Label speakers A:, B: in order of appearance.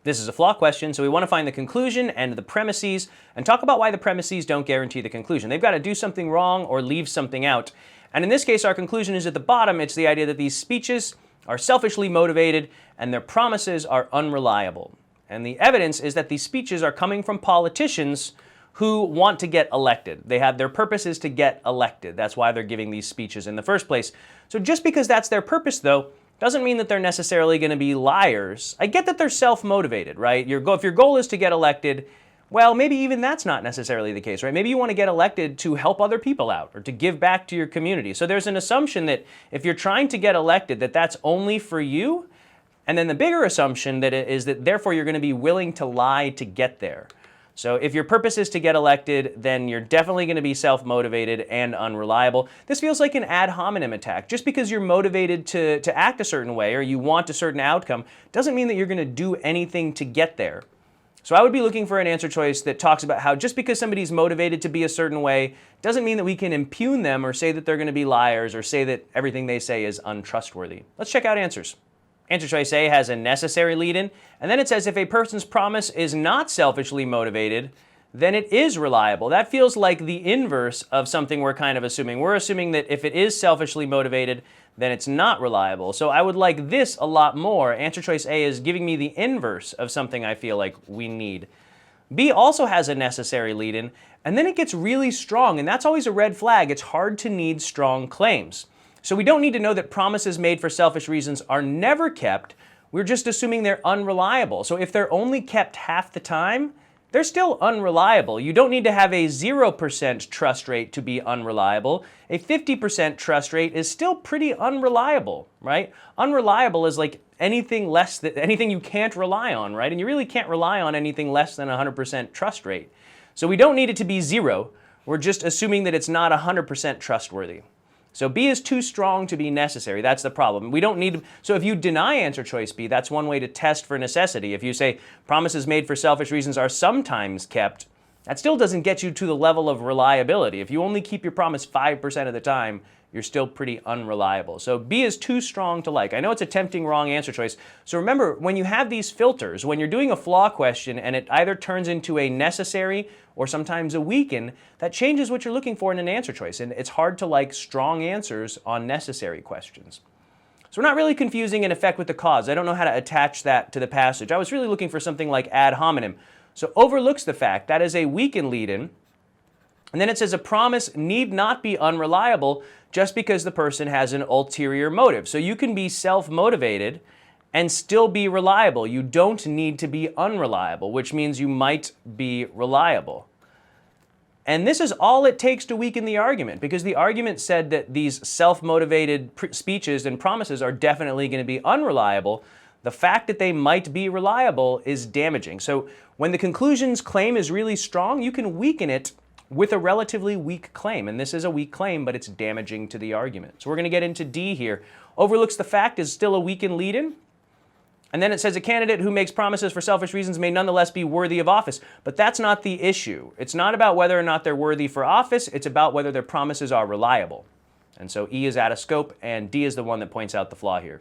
A: This is a flaw question, so we want to find the conclusion and the premises and talk about why the premises don't guarantee the conclusion. They've got to do something wrong or leave something out. And in this case, our conclusion is at the bottom. It's the idea that these speeches are selfishly motivated and their promises are unreliable. And the evidence is that these speeches are coming from politicians who want to get elected. They have their purpose is to get elected. That's why they're giving these speeches in the first place. So just because that's their purpose, though, doesn't mean that they're necessarily going to be liars. I get that they're self-motivated, right? If your goal is to get elected, well, maybe even that's not necessarily the case, right? Maybe you want to get elected to help other people out or to give back to your community. So there's an assumption that if you're trying to get elected, that that's only for you. And then the bigger assumption that is that therefore you're going to be willing to lie to get there. So if your purpose is to get elected, then you're definitely going to be self-motivated and unreliable. This feels like an ad hominem attack. Just because you're motivated to act a certain way or you want a certain outcome doesn't mean that you're going to do anything to get there. So I would be looking for an answer choice that talks about how just because somebody's motivated to be a certain way doesn't mean that we can impugn them or say that they're going to be liars or say that everything they say is untrustworthy. Let's check out answers. Answer choice A has a necessary lead-in, and then it says if a person's promise is not selfishly motivated, then it is reliable. That feels like the inverse of something we're kind of assuming. We're assuming that if it is selfishly motivated, then it's not reliable. So I would like this a lot more. Answer choice A is giving me the inverse of something I feel like we need. B also has a necessary lead-in, and then it gets really strong, and that's always a red flag. It's hard to need strong claims. So we don't need to know that promises made for selfish reasons are never kept. We're just assuming they're unreliable. So if they're only kept half the time, they're still unreliable. You don't need to have a 0% trust rate to be unreliable. A 50% trust rate is still pretty unreliable, right? Unreliable is like anything less than anything you can't rely on, right? And you really can't rely on anything less than 100% trust rate. So we don't need it to be 0. We're just assuming that it's not 100% trustworthy. So B is too strong to be necessary. That's the problem. We don't need, so if you deny answer choice B, that's one way to test for necessity. If you say promises made for selfish reasons are sometimes kept, that still doesn't get you to the level of reliability. If you only keep your promise 5% of the time, you're still pretty unreliable. So B is too strong to like. I know it's a tempting wrong answer choice. So remember, when you have these filters, when you're doing a flaw question and it either turns into a necessary or sometimes a weaken, that changes what you're looking for in an answer choice. And it's hard to like strong answers on necessary questions. So we're not really confusing an effect with the cause. I don't know how to attach that to the passage. I was really looking for something like ad hominem. So overlooks the fact that is a weaken lead-in. And then it says a promise need not be unreliable just because the person has an ulterior motive. So you can be self-motivated and still be reliable. You don't need to be unreliable, which means you might be reliable. And this is all it takes to weaken the argument, because the argument said that these self-motivated speeches and promises are definitely going to be unreliable. The fact that they might be reliable is damaging. So when the conclusion's claim is really strong, you can weaken it with a relatively weak claim. And this is a weak claim, but it's damaging to the argument. So we're going to get into D here. Overlooks the fact is still a weakened lead-in. And then it says a candidate who makes promises for selfish reasons may nonetheless be worthy of office. But that's not the issue. It's not about whether or not they're worthy for office. It's about whether their promises are reliable. And so E is out of scope, and D is the one that points out the flaw here.